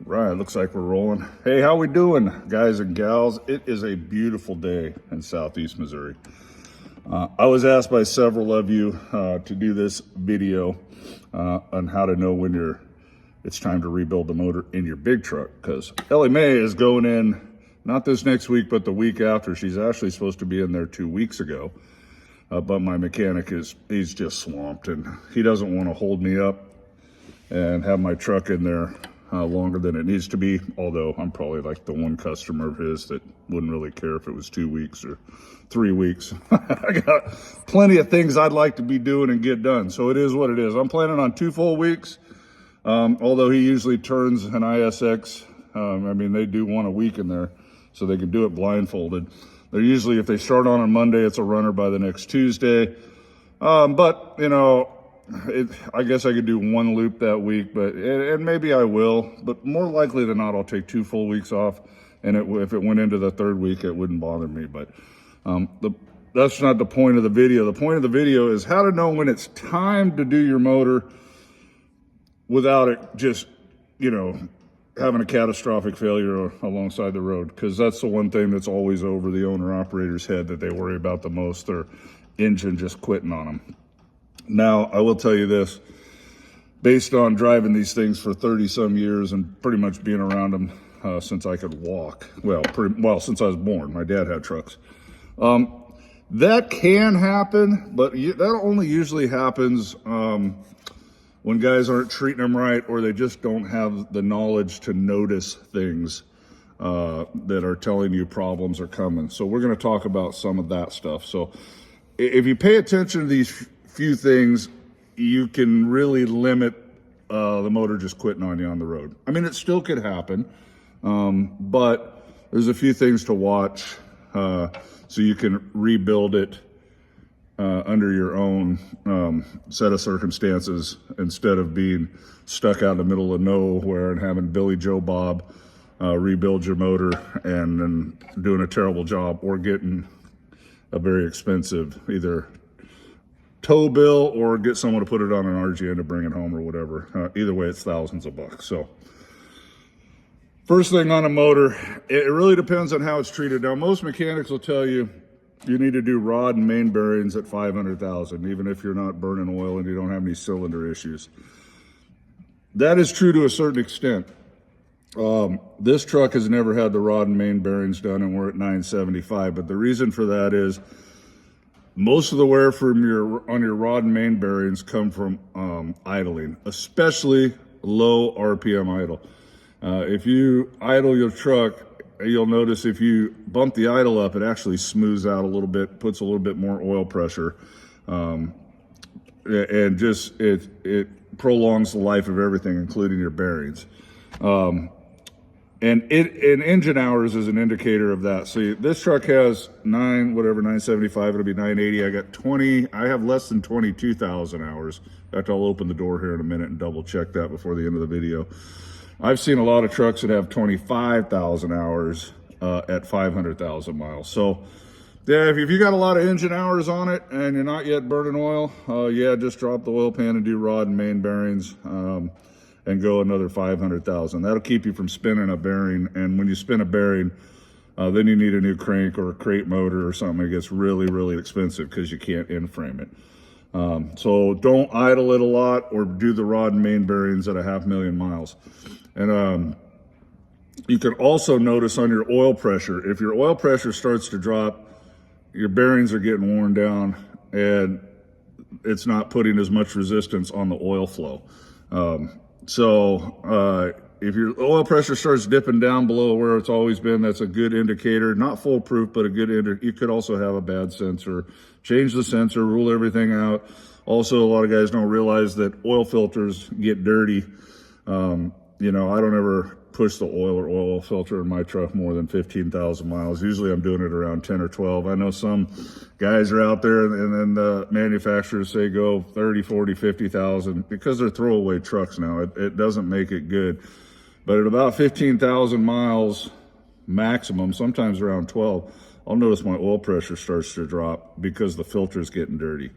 Right, looks like we're rolling. Hey, how we doing, guys and gals? It is a beautiful day in southeast Missouri. I was asked by several of you to do this video on how to know when it's time to rebuild the motor in your big truck, because Ellie Mae is going in not this next week, but the week after. She's actually supposed to be in there 2 weeks ago, but my mechanic he's just swamped, and he doesn't want to hold me up and have my truck in there longer than it needs to be, although I'm probably like the one customer of his that wouldn't really care if it was 2 weeks or 3 weeks. I got plenty of things I'd like to be doing and get done, so it is what it is. I'm planning on 2 full weeks, although he usually turns an ISX. I mean, they do 1 a week in there, so they can do it blindfolded. They're usually, if they start on a Monday, it's a runner by the next Tuesday. But, you know, I guess I could do 1 loop that week, and maybe I will, but more likely than not, I'll take 2 full weeks off. And if it went into the 3rd week, it wouldn't bother me. But that's not the point of the video. The point of the video is how to know when it's time to do your motor without it just, you know, having a catastrophic failure alongside the road. Because that's the one thing that's always over the owner-operator's head that they worry about the most, their engine just quitting on them. Now, I will tell you this, based on driving these things for 30-some years and pretty much being around them since I could walk, since I was born. My dad had trucks. That can happen, but that only usually happens when guys aren't treating them right, or they just don't have the knowledge to notice things that are telling you problems are coming. So we're going to talk about some of that stuff. So if you pay attention to these few things, you can really limit the motor just quitting on you on the road. I mean, it still could happen, but there's a few things to watch so you can rebuild it under your own set of circumstances, instead of being stuck out in the middle of nowhere and having Billy Joe Bob rebuild your motor and then doing a terrible job, or getting a very expensive either tow bill or get someone to put it on an RGN to bring it home or whatever. Either way, it's thousands of bucks. So first thing on a motor, it really depends on how it's treated. Now, most mechanics will tell you you need to do rod and main bearings at 500,000, even if you're not burning oil and you don't have any cylinder issues. That is true to a certain extent. This truck has never had the rod and main bearings done, and we're at 975. But the reason for that is most of the wear on your rod and main bearings come from idling, especially low RPM idle. If you idle your truck, you'll notice if you bump the idle up, it actually smooths out a little bit, puts a little bit more oil pressure, and just it prolongs the life of everything, including your bearings. And engine hours is an indicator of that. So this truck has 975, it'll be 980. I have less than 22,000 hours. In fact, I'll open the door here in a minute and double check that before the end of the video. I've seen a lot of trucks that have 25,000 hours at 500,000 miles. So yeah, if you got a lot of engine hours on it and you're not yet burning oil, yeah, just drop the oil pan and do rod and main bearings. And go another 500,000. That'll keep you from spinning a bearing. And when you spin a bearing, then you need a new crank or a crate motor or something. It gets really, really expensive because you can't in-frame it. So don't idle it a lot, or do the rod and main bearings at 500,000 miles. And you can also notice on your oil pressure, if your oil pressure starts to drop, your bearings are getting worn down and it's not putting as much resistance on the oil flow. So if your oil pressure starts dipping down below where it's always been, that's a good indicator. Not foolproof, but a good indicator. You could also have a bad sensor. Change the sensor, rule everything out. Also, a lot of guys don't realize that oil filters get dirty. You know, I don't ever push the oil filter in my truck more than 15,000 miles. Usually I'm doing it around 10 or 12. I know some guys are out there and then the manufacturers say go 30, 40, 50,000 because they're throwaway trucks now. It doesn't make it good. But at about 15,000 miles maximum, sometimes around 12, I'll notice my oil pressure starts to drop because the filter's getting dirty.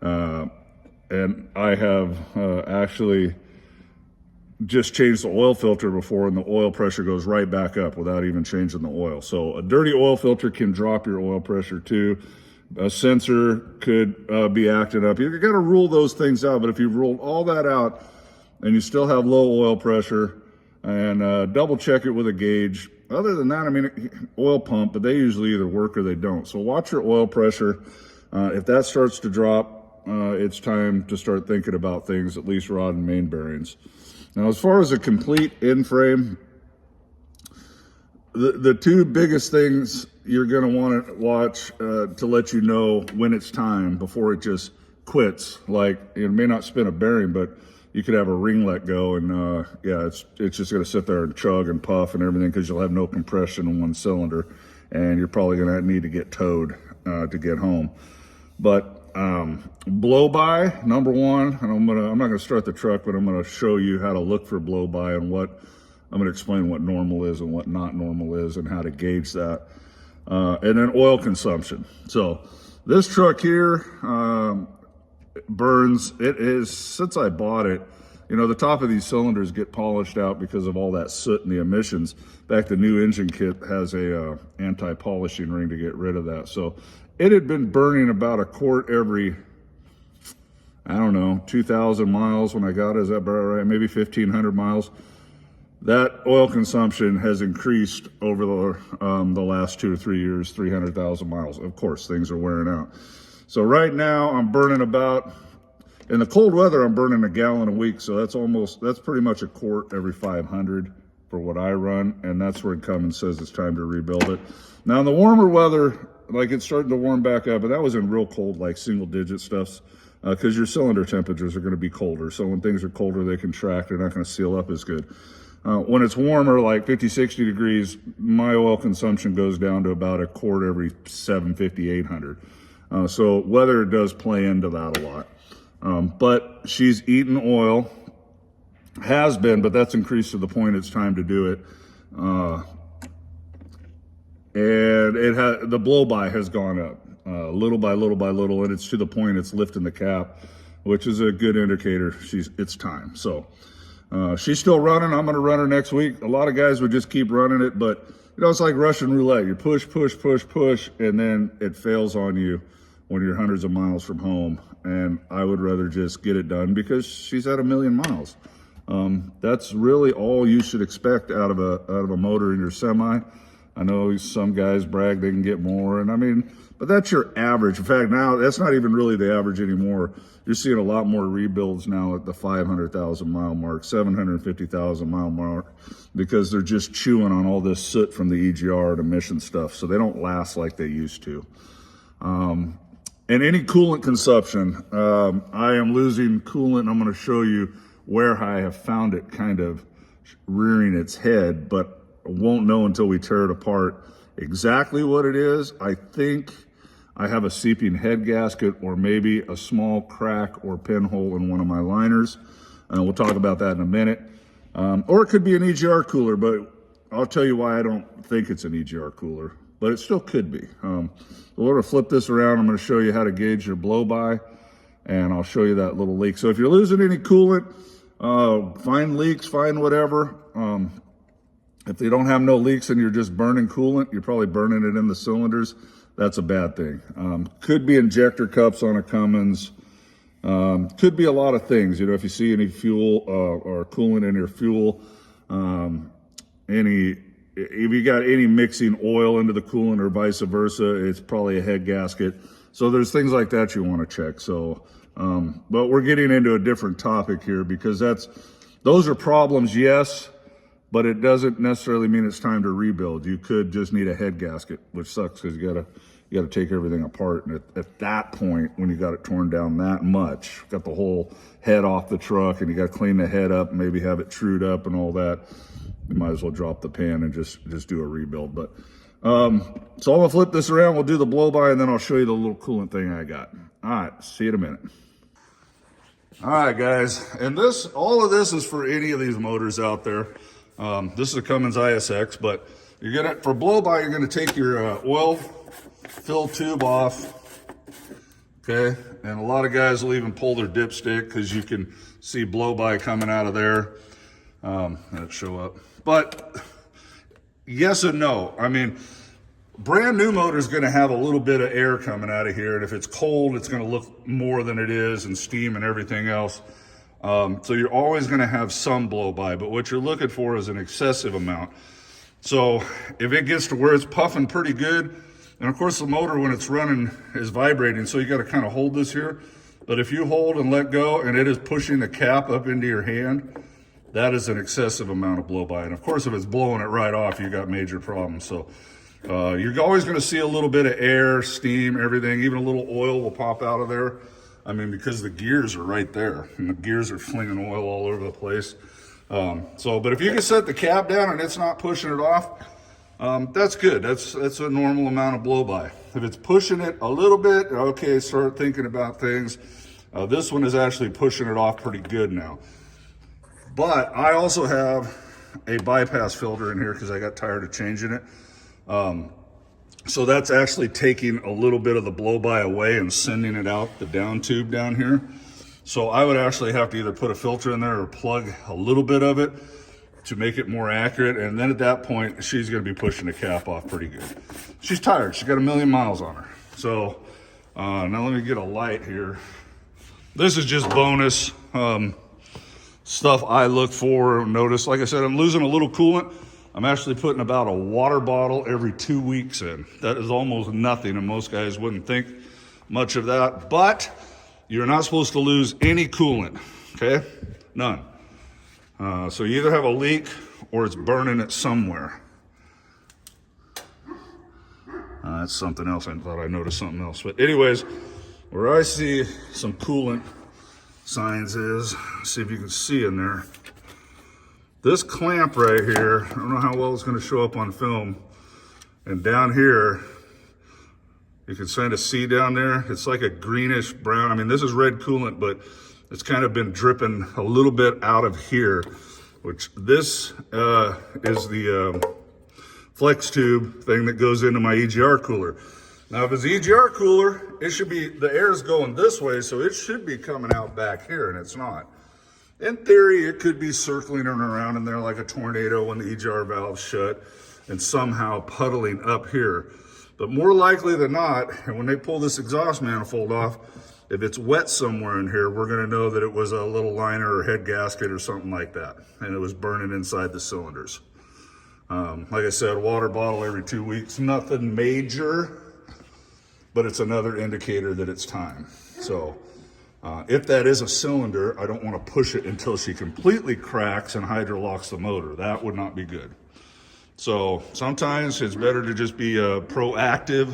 And I have actually just changed the oil filter before, and the oil pressure goes right back up without even changing the oil. So a dirty oil filter can drop your oil pressure too. A sensor could be acting up. You got to rule those things out. But if you've ruled all that out and you still have low oil pressure, and double check it with a gauge. Other than that, I mean, oil pump, but they usually either work or they don't. So watch your oil pressure. If that starts to drop, it's time to start thinking about things, at least rod and main bearings. Now, as far as a complete in-frame, the two biggest things you're going to want to watch to let you know when it's time before it just quits. Like, it may not spin a bearing, but you could have a ring let go, and yeah, it's just going to sit there and chug and puff and everything because you'll have no compression in one cylinder, and you're probably going to need to get towed to get home. But blow by, number one, and I'm not going to start the truck, but I'm going to show you how to look for blow by, and I'm going to explain what normal is and what not normal is and how to gauge that. And then oil consumption. So this truck here burns. It is, since I bought it, you know, the top of these cylinders get polished out because of all that soot and the emissions. In fact, the new engine kit has a anti-polishing ring to get rid of that. So it had been burning about a quart every, I don't know, 2,000 miles when I got it. Is that about right? Maybe 1,500 miles. That oil consumption has increased over the last 2 or 3 years, 300,000 miles. Of course, things are wearing out. So right now I'm burning about, in the cold weather, I'm burning a gallon a week. So that's pretty much a quart every 500 for what I run. And that's where Cummins says it's time to rebuild it. Now in the warmer weather, like it's starting to warm back up, but that was in real cold, like single digit stuffs, because your cylinder temperatures are going to be colder. So when things are colder, they contract. They're not going to seal up as good. When it's warmer, like 50, 60 degrees, my oil consumption goes down to about a quart every 750, 800. So weather does play into that a lot. But she's eating oil, has been, but that's increased to the point it's time to do it. And the blow-by has gone up little by little by little, and it's to the point it's lifting the cap, which is a good indicator it's time. So she's still running. I'm going to run her next week. A lot of guys would just keep running it, but you know, it's like Russian roulette. You push, push, push, push, and then it fails on you when you're hundreds of miles from home. And I would rather just get it done because she's at 1,000,000 miles. That's really all you should expect out of a motor in your semi. I know some guys brag they can get more, and I mean, but that's your average. In fact, now that's not even really the average anymore. You're seeing a lot more rebuilds now at the 500,000 mile mark, 750,000 mile mark, because they're just chewing on all this soot from the EGR and emission stuff, so they don't last like they used to. And any coolant consumption, I am losing coolant. I'm going to show you where I have found it kind of rearing its head, but won't know until we tear it apart exactly what it is. I think I have a seeping head gasket or maybe a small crack or pinhole in one of my liners. We'll talk about that in a minute. Or it could be an EGR cooler, but I'll tell you why I don't think it's an EGR cooler, but it still could be. We're going to flip this around. I'm going to show you how to gauge your blow-by, and I'll show you that little leak. So if you're losing any coolant, find leaks, find whatever. If you don't have no leaks and you're just burning coolant, you're probably burning it in the cylinders. That's a bad thing. Could be injector cups on a Cummins. Could be a lot of things. You know, if you see any fuel or coolant in your fuel, if you got any mixing oil into the coolant or vice versa, it's probably a head gasket. So there's things like that you want to check. So, but we're getting into a different topic here because those are problems, yes, but it doesn't necessarily mean it's time to rebuild. You could just need a head gasket, which sucks because you gotta take everything apart. And at that point, when you got it torn down that much, got the whole head off the truck, and you got to clean the head up, maybe have it trued up and all that, you might as well drop the pan and just do a rebuild. But so I'm gonna flip this around. We'll do the blow-by, and then I'll show you the little coolant thing I got. All right, see you in a minute. All right, guys, and all of this is for any of these motors out there. This is a Cummins ISX, but for blow-by, you're gonna take your oil fill tube off, okay? And a lot of guys will even pull their dipstick because you can see blow-by coming out of there. That'll show up. But yes and no. I mean, brand new motor is going to have a little bit of air coming out of here, and if it's cold, it's going to look more than it is, and steam and everything else. So you're always going to have some blow by, but what you're looking for is an excessive amount. So if it gets to where it's puffing pretty good, and of course the motor when it's running is vibrating, so you got to kind of hold this here. But if you hold and let go and it is pushing the cap up into your hand, that is an excessive amount of blow by. And of course if it's blowing it right off, you got major problems. So you're always going to see a little bit of air, steam, everything, even a little oil will pop out of there. I mean, because the gears are right there and the gears are flinging oil all over the place. But if you can set the cap down and it's not pushing it off, that's good. That's a normal amount of blow by. If it's pushing it a little bit, okay, start thinking about things. This one is actually pushing it off pretty good now. But I also have a bypass filter in here because I got tired of changing it. So that's actually taking a little bit of the blow by away and sending it out the down tube down here. So I would actually have to either put a filter in there or plug a little bit of it to make it more accurate. And then at that point, she's going to be pushing the cap off pretty good. She's tired. She's got 1,000,000 miles on her. So now let me get a light here. This is just bonus stuff I look for. Notice, like I said, I'm losing a little coolant. I'm actually putting about a water bottle every 2 weeks in. That is almost nothing, and most guys wouldn't think much of that. But you're not supposed to lose any coolant, okay? None. So you either have a leak or it's burning it somewhere. That's something else. I thought I noticed something else. But anyways, where I see some coolant signs is, see if you can see in there. This clamp right here, I don't know how well it's going to show up on film. And down here, you can kind of see down there, it's like a greenish brown. I mean, this is red coolant, but it's kind of been dripping a little bit out of here, which this is the flex tube thing that goes into my EGR cooler. Now, if it's an EGR cooler, it should be, the air is going this way, so it should be coming out back here, and it's not. In theory, it could be circling around in there like a tornado when the EGR valve's shut and somehow puddling up here. But more likely than not, and when they pull this exhaust manifold off, if it's wet somewhere in here, we're gonna know that it was a little liner or head gasket or something like that, and it was burning inside the cylinders. Like I said, water bottle every 2 weeks, nothing major, but it's another indicator that it's time. So if that is a cylinder, I don't want to push it until she completely cracks and hydrolocks the motor. That would not be good. So sometimes it's better to just be proactive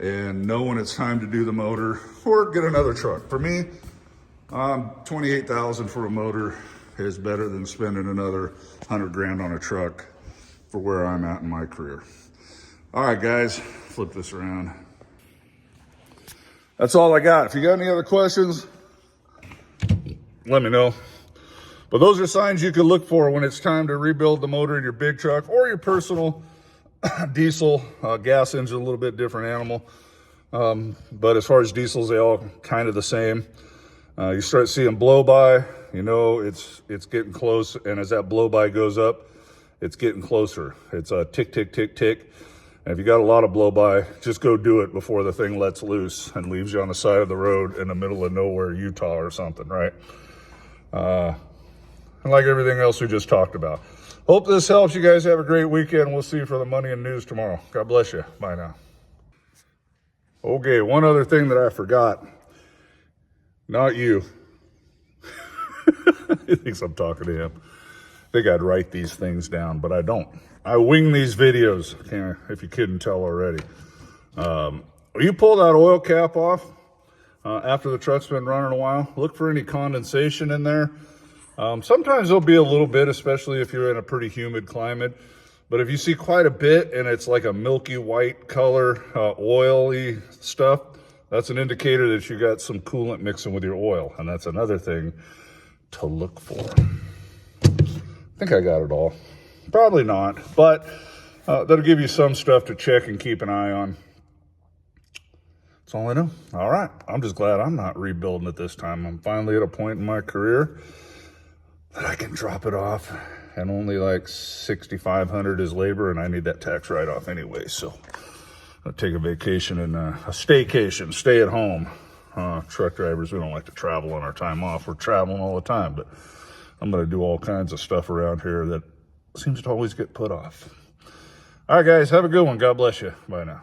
and know when it's time to do the motor or get another truck. For me, $28,000 for a motor is better than spending another 100 grand on a truck for where I'm at in my career. All right, guys, flip this around. That's all I got. If you got any other questions, let me know. But those are signs you can look for when it's time to rebuild the motor in your big truck or your personal diesel. Gas engine's a little bit different animal. But as far as diesels, they all kind of the same. You start seeing blow by, you know it's getting close. And as that blow by goes up, it's getting closer. It's a tick, tick, tick, tick. And if you got a lot of blow by, just go do it before the thing lets loose and leaves you on the side of the road in the middle of nowhere, Utah or something, right? And like everything else we just talked about. Hope this helps. You guys have a great weekend. We'll see you for the money and news tomorrow. God bless you. Bye now. Okay, one other thing that I forgot. Not you. He thinks I'm talking to him. I think I'd write these things down, but I don't. I wing these videos, if you couldn't tell already. You pull that oil cap off after the truck's been running a while. Look for any condensation in there. Sometimes there'll be a little bit, especially if you're in a pretty humid climate. But if you see quite a bit and it's like a milky white color, oily stuff, that's an indicator that you got some coolant mixing with your oil. And that's another thing to look for. I think I got it all. Probably not, but that'll give you some stuff to check and keep an eye on. That's all I know. All right. I'm just glad I'm not rebuilding it this time. I'm finally at a point in my career. that I can drop it off, and only like $6,500 is labor, and I need that tax write-off anyway. So I'll take a vacation and a staycation, stay at home. Truck drivers, we don't like to travel on our time off. We're traveling all the time, but I'm going to do all kinds of stuff around here that seems to always get put off. All right, guys, have a good one. God bless you. Bye now.